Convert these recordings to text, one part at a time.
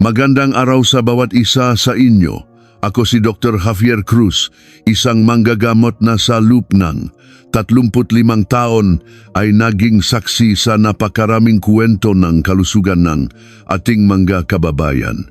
Magandang araw sa bawat isa sa inyo. Ako si Dr. Javier Cruz, isang manggagamot na sa Lupnang. 35 taon ay naging saksi sa napakaraming kwento ng kalusugan ng ating mga kababayan.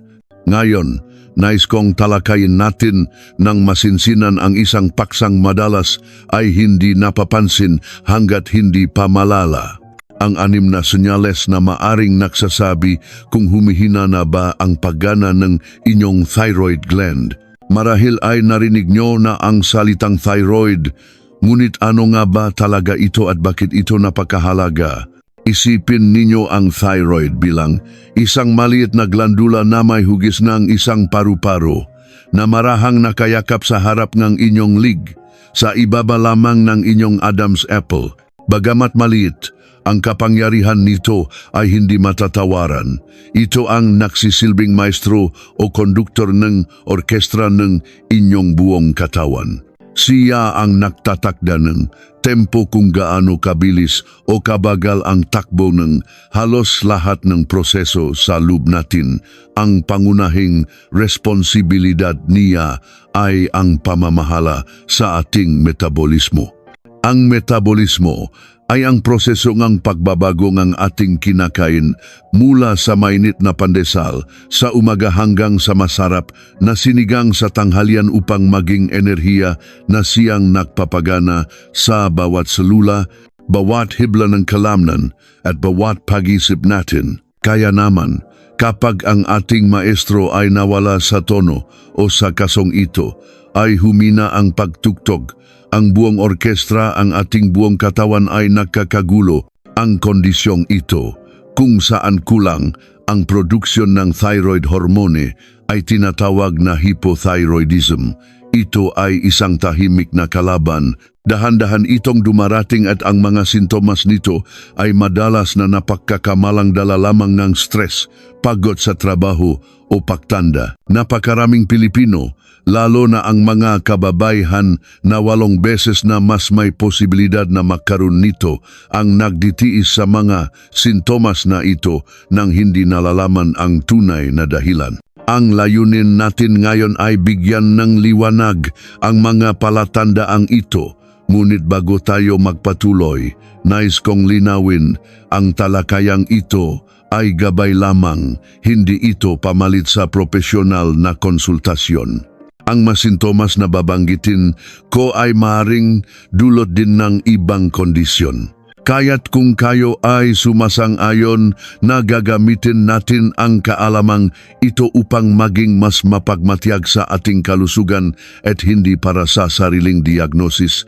Ngayon, nais kong talakayin natin ng masinsinan ang isang paksang madalas ay hindi napapansin hanggat hindi pa malala. Ang 6 na senyales na maaring nagsasabi kung humihina na ba ang paggana ng inyong thyroid gland. Marahil ay narinig nyo na ang salitang thyroid, ngunit ano nga ba talaga ito at bakit ito napakahalaga? Isipin ninyo ang thyroid bilang isang maliit na glandula na may hugis ng isang paru-paro na marahang nakayakap sa harap ng inyong lig, sa ibaba lamang ng inyong Adam's apple. Bagamat maliit, ang kapangyarihan nito ay hindi matatawaran. Ito ang nagsisilbing maestro o konduktor ng orkestra ng inyong buong katawan. Siya ang nagtatakda ng tempo kung gaano kabilis o kabagal ang takbo ng halos lahat ng proseso sa loob natin. Ang pangunahing responsibilidad niya ay ang pamamahala sa ating metabolismo. Ang metabolismo ay ang proseso ng pagbabago ng ating kinakain mula sa mainit na pandesal sa umaga hanggang sa masarap na sinigang sa tanghalian upang maging enerhiya na siyang nagpapagana sa bawat selula, bawat hibla ng kalamnan at bawat pag-isip natin. Kaya naman, kapag ang ating maestro ay nawala sa tono o sa kasong ito, ay humina ang pagtugtog. Ang buong orkestra, ang ating buong katawan ay nagkakagulo. Ang kondisyong ito, kung saan kulang ang produksyon ng thyroid hormone, ay tinatawag na hypothyroidism. Ito ay isang tahimik na kalaban. Dahan-dahan itong dumarating at ang mga sintomas nito ay madalas na napagkakamalang dala lamang ng stress, pagod sa trabaho o pagtanda. Napakaraming Pilipino, lalo na ang mga kababaihan na 8 beses na mas may posibilidad na magkaroon nito ang nagditiis sa mga sintomas na ito nang hindi nalalaman ang tunay na dahilan. Ang layunin natin ngayon ay bigyan ng liwanag ang mga palatandaang ito. Ngunit bago tayo magpatuloy, nais kong linawin ang talakayang ito ay gabay lamang, hindi ito pamalit sa propesyonal na konsultasyon. Ang masintomas na babanggitin ko ay maaaring dulot din ng ibang kondisyon. Kaya't kung kayo ay sumasang-ayon na gagamitin natin ang kaalamang ito upang maging mas mapagmatiyag sa ating kalusugan at hindi para sa sariling diagnosis,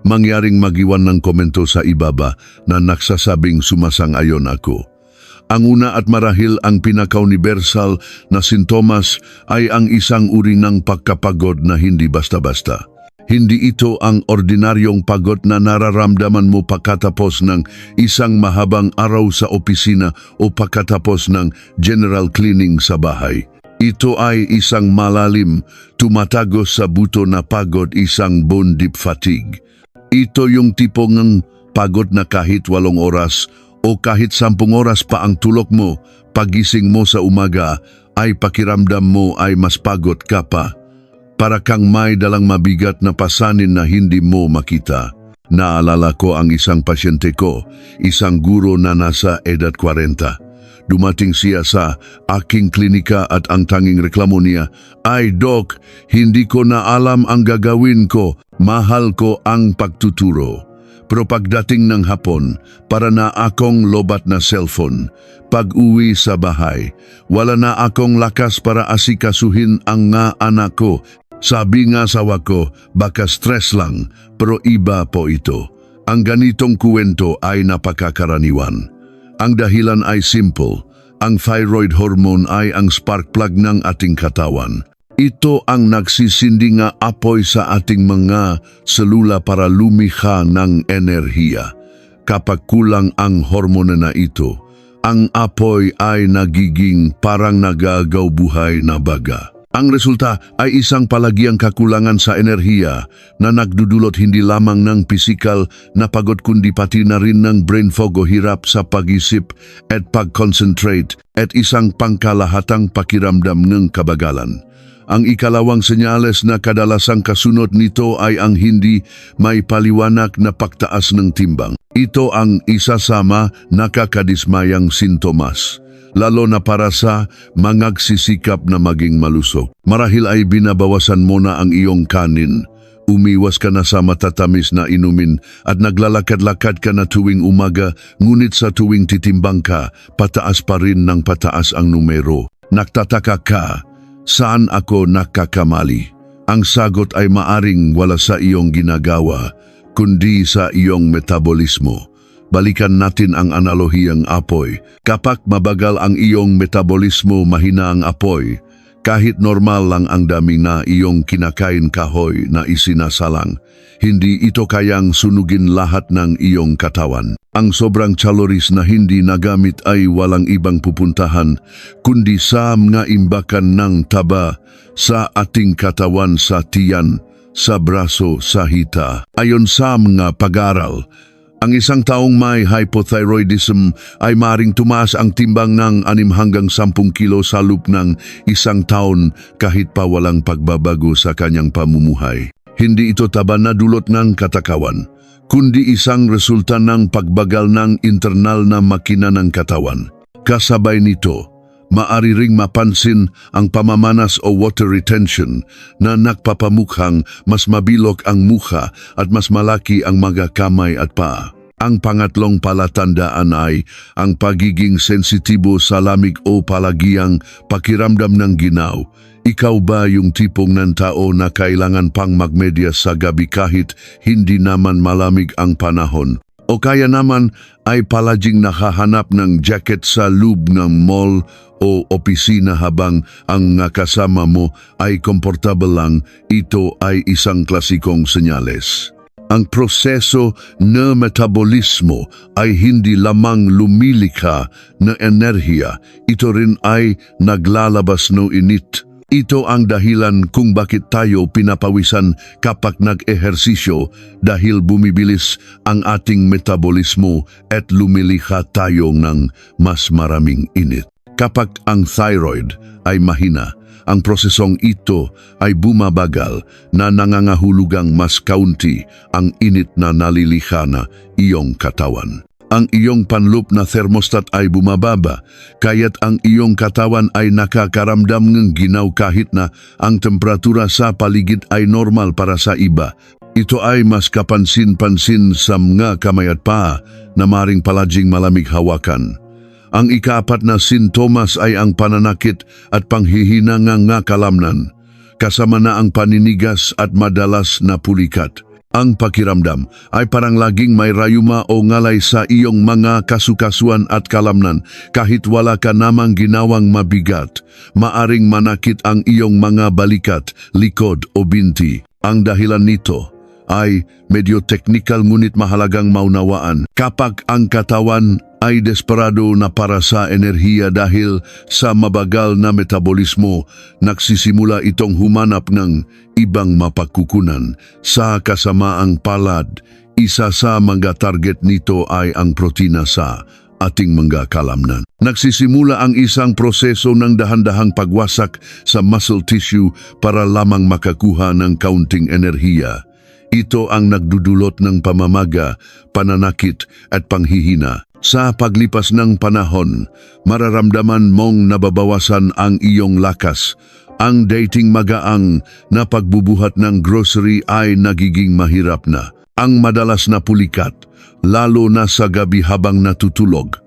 mangyaring magiwan ng komento sa ibaba na nagsasabing sumasang-ayon ako. Ang una at marahil ang pinaka-universal na sintomas ay ang isang uri ng pagkapagod na hindi basta-basta. Hindi ito ang ordinaryong pagod na nararamdaman mo pagkatapos ng isang mahabang araw sa opisina o pagkatapos ng general cleaning sa bahay. Ito ay isang malalim, tumatagos sa buto na pagod, isang bone deep fatigue. Ito yung tipo ng pagod na kahit 8 oras o kahit 10 oras pa ang tulog mo, pagising mo sa umaga ay pakiramdam mo ay mas pagod ka pa. Para kang may dalang mabigat na pasanin na hindi mo makita. Naalala ko ang isang pasyente ko, isang guro na nasa edad 40. Dumating siya sa aking klinika at ang tanging reklamo niya, "Ay Doc, hindi ko na alam ang gagawin ko, mahal ko ang pagtuturo." Pero pagdating ng hapon, para na akong lobat na cellphone. Pag-uwi sa bahay, wala na akong lakas para asikasuhin ang nga anak ko. Sabi nga sawa ko, baka stress lang, pero iba po ito. Ang ganitong kuwento ay napakakaraniwan. Ang dahilan ay simple. Ang thyroid hormone ay ang spark plug ng ating katawan. Ito ang nagsisindi nga apoy sa ating mga selula para lumikha ng enerhiya. Kapag kulang ang hormone na ito, ang apoy ay nagiging parang nagagaw buhay na baga. Ang resulta ay isang palagiang kakulangan sa enerhiya na nagdudulot hindi lamang ng pisikal na pagod kundi pati na rin ng brain fog o hirap sa pag-isip at pag-concentrate at isang pangkalahatang pakiramdam ng kabagalan. Ang ikalawang senyales na kadalasang kasunod nito ay ang hindi may paliwanag na pagtaas ng timbang. Ito ang isa sa nakakadismayang sintomas, lalo na para sa mangagsisikap na maging malusog. Marahil ay binabawasan mo na ang iyong kanin, umiwas ka na sa matatamis na inumin at naglalakad-lakad ka na tuwing umaga, ngunit sa tuwing titimbang ka, pataas pa rin ng pataas ang numero. Nagtataka ka, saan ako nakakamali? Ang sagot ay maaring wala sa iyong ginagawa, kundi sa iyong metabolismo. Balikan natin ang analogiyang apoy. Kapag mabagal ang iyong metabolismo, mahina ang apoy. Kahit normal lang ang dami na iyong kinakain kahoy na isinasalang, hindi ito kayang sunugin lahat ng iyong katawan. Ang sobrang calories na hindi nagamit ay walang ibang pupuntahan, kundi sa mga imbakan ng taba sa ating katawan, sa tiyan, sa braso, sa hita. Ayon sa mga pag-aaral, ang isang taong may hypothyroidism ay maring tumaas ang timbang ng 6 hanggang 10 kilo sa loob ng isang taon kahit pa walang pagbabago sa kanyang pamumuhay. Hindi ito taba na dulot ng katakawan, kundi isang resulta ng pagbagal ng internal na makina ng katawan. Kasabay nito, maari ring mapansin ang pamamanas o water retention na nagpapamukhang mas mabilog ang mukha at mas malaki ang mga kamay at paa. Ang pangatlong palatandaan ay ang pagiging sensitibo sa lamig o palagiang pakiramdam ng ginaw. Ikaw ba yung tipong ng tao na kailangan pang magmedyas sa gabi kahit hindi naman malamig ang panahon? O kaya naman ay palaging nakahanap ng jacket sa loob ng mall o opisina habang ang kasama mo ay komportable lang? Ito ay isang klasikong senyales. Ang proseso ng metabolismo ay hindi lamang lumilikha ng enerhiya, ito rin ay naglalabas ng init. Ito ang dahilan kung bakit tayo pinapawisan kapag nag-ehersisyo, dahil bumibilis ang ating metabolismo at lumilikha tayo ng mas maraming init. Kapag ang thyroid ay mahina, ang prosesong ito ay bumabagal na nangangahulugang mas kaunti ang init na nalilikha na iyong katawan. Ang iyong panloop na thermostat ay bumababa, kaya't ang iyong katawan ay nakakaramdam ng ginaw kahit na ang temperatura sa paligid ay normal para sa iba. Ito ay mas kapansin-pansin sa mga kamay at paa na maring palaging malamig hawakan. Ang ikaapat na sintomas ay ang pananakit at panghihina ng kalamnan, kasama na ang paninigas at madalas na pulikat. Ang pakiramdam ay parang laging may rayuma o ngalay sa iyong mga kasukasuan at kalamnan kahit wala ka namang ginawang mabigat. Maaring manakit ang iyong mga balikat, likod o binti. Ang dahilan nito ay medyo teknikal ngunit mahalagang maunawaan. Kapag ang katawan ay desperado na para sa enerhiya dahil sa mabagal na metabolismo, nagsisimula itong humanap ng ibang mapagkukunan. Sa kasamaang palad, isa sa mga target nito ay ang protina sa ating mga kalamnan. Nagsisimula ang isang proseso ng dahan-dahang pagwasak sa muscle tissue para lamang makakuha ng kaunting enerhiya. Ito ang nagdudulot ng pamamaga, pananakit at panghihina. Sa paglipas ng panahon, mararamdaman mong nababawasan ang iyong lakas. Ang dating magaang na pagbubuhat ng grocery ay nagiging mahirap na. Ang madalas na pulikat, lalo na sa gabi habang natutulog,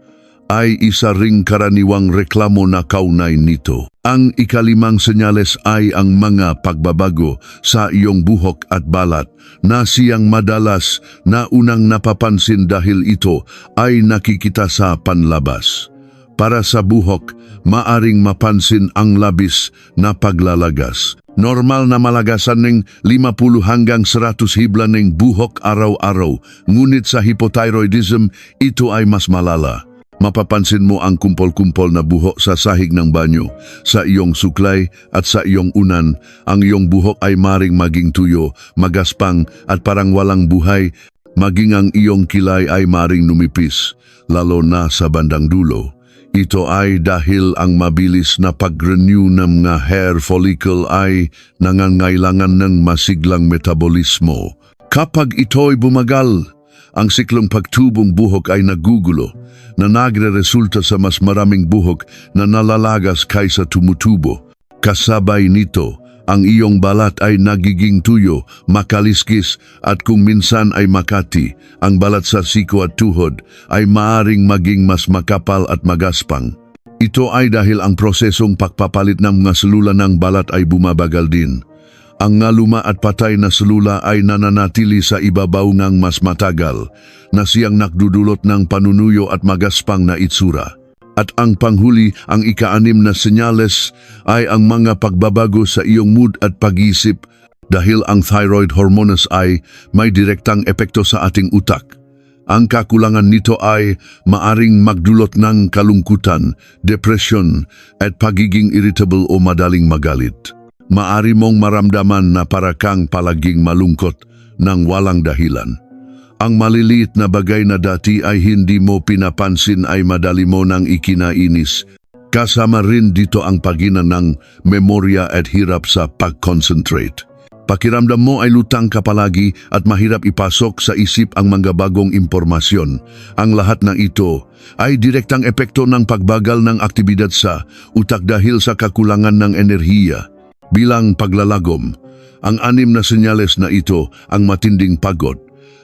ay isa ring karaniwang reklamo na kaunay nito. Ang ikalimang senyales ay ang mga pagbabago sa iyong buhok at balat na siyang madalas na unang napapansin dahil ito ay nakikita sa panlabas. Para sa buhok, maaring mapansin ang labis na paglalagas. Normal na malagasan ng 50 hanggang 100 hibla ng buhok araw-araw, ngunit sa hypothyroidism, ito ay mas malala. Mapapansin mo ang kumpol-kumpol na buhok sa sahig ng banyo, sa iyong suklay at sa iyong unan. Ang iyong buhok ay maring maging tuyo, magaspang at parang walang buhay, maging ang iyong kilay ay maring numipis, lalo na sa bandang dulo. Ito ay dahil ang mabilis na pag-renew ng mga hair follicle ay nangangailangan ng masiglang metabolismo. Kapag ito'y bumagal, ang siklong pagtubong buhok ay nagugulo na nagre-resulta sa mas maraming buhok na nalalagas kaysa tumutubo. Kasabay nito, ang iyong balat ay nagiging tuyo, makaliskis at kung minsan ay makati. Ang balat sa siko at tuhod ay maaring maging mas makapal at magaspang. Ito ay dahil ang prosesong pagpapalit ng mga selula ng balat ay bumabagal din. Ang nga luma at patay na selula ay nananatili sa ibabaw ng mas matagal na siyang nakdudulot ng panunuyo at magaspang na itsura. At ang panghuli, ang ika-6 na senyales ay ang mga pagbabago sa iyong mood at pag-isip dahil ang thyroid hormones ay may direktang epekto sa ating utak. Ang kakulangan nito ay maaring magdulot ng kalungkutan, depresyon at pagiging irritable o madaling magalit. Maari mong maramdaman na para kang palaging malungkot ng walang dahilan. Ang maliliit na bagay na dati ay hindi mo pinapansin ay madali mo nang ikinainis. Kasama rin dito ang pagina ng memorya at hirap sa pag-concentrate. Pakiramdam mo ay lutang ka palagi at mahirap ipasok sa isip ang mga bagong impormasyon. Ang lahat ng ito ay direktang epekto ng pagbagal ng aktibidad sa utak dahil sa kakulangan ng enerhiya. Bilang paglalagom, ang 6 na senyales na ito ang matinding pagod,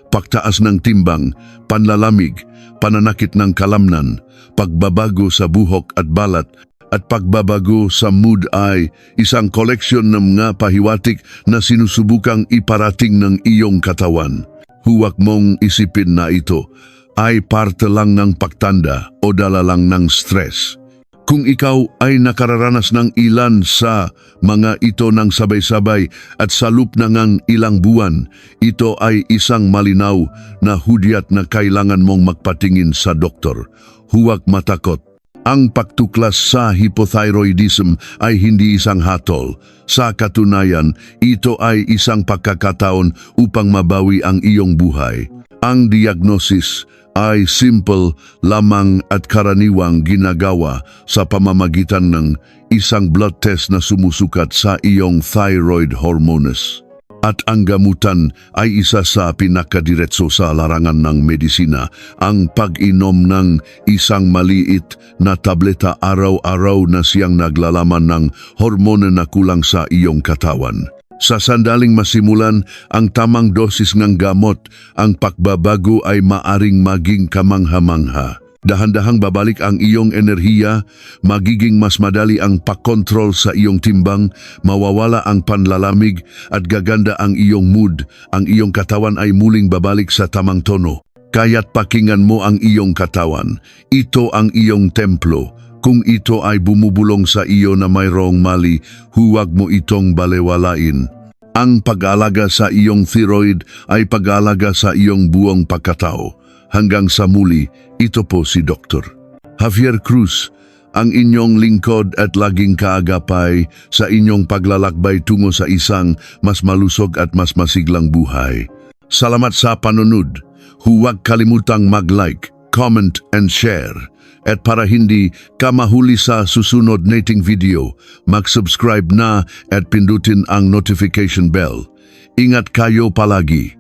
pagtaas ng timbang, panlalamig, pananakit ng kalamnan, pagbabago sa buhok at balat, at pagbabago sa mood ay isang koleksyon ng mga pahiwatig na sinusubukang iparating ng iyong katawan. Huwag mong isipin na ito ay parte lang ng pagtanda o dala lang ng stress. Kung ikaw ay nakararanas ng ilan sa mga ito ng sabay-sabay at sa loop na ngang ilang buwan, ito ay isang malinaw na hudyat na kailangan mong magpatingin sa doktor. Huwag matakot. Ang pagtuklas sa hypothyroidism ay hindi isang hatol. Sa katunayan, ito ay isang pagkakataon upang mabawi ang iyong buhay. Ang diagnosis ay simple lamang at karaniwang ginagawa sa pamamagitan ng isang blood test na sumusukat sa iyong thyroid hormones. At ang gamutan ay isa sa pinakadiretso sa larangan ng medisina, ang pag-inom ng isang maliit na tableta araw-araw na siyang naglalaman ng hormone na kulang sa iyong katawan. Sa sandaling masimulan ang tamang dosis ng gamot, ang pagbabago ay maaring maging kamangha-mangha. Dahan-dahang babalik ang iyong enerhiya, magiging mas madali ang pagkontrol sa iyong timbang, mawawala ang panlalamig at gaganda ang iyong mood, ang iyong katawan ay muling babalik sa tamang tono. Kaya't pakinggan mo ang iyong katawan, ito ang iyong templo. Kung ito ay bumubulong sa iyo na mayroong mali, huwag mo itong balewalain. Ang pag-aalaga sa iyong thyroid ay pag-aalaga sa iyong buong pagkatao. Hanggang sa muli, ito po si Dr. Javier Cruz, ang inyong lingkod at laging kaagapay sa inyong paglalakbay tungo sa isang mas malusog at mas masiglang buhay. Salamat sa panunod. Huwag kalimutang mag-like, comment and share. At para hindi ka mahuli sa susunod nating video, mag-subscribe na at pindutin ang notification bell. Ingat kayo palagi.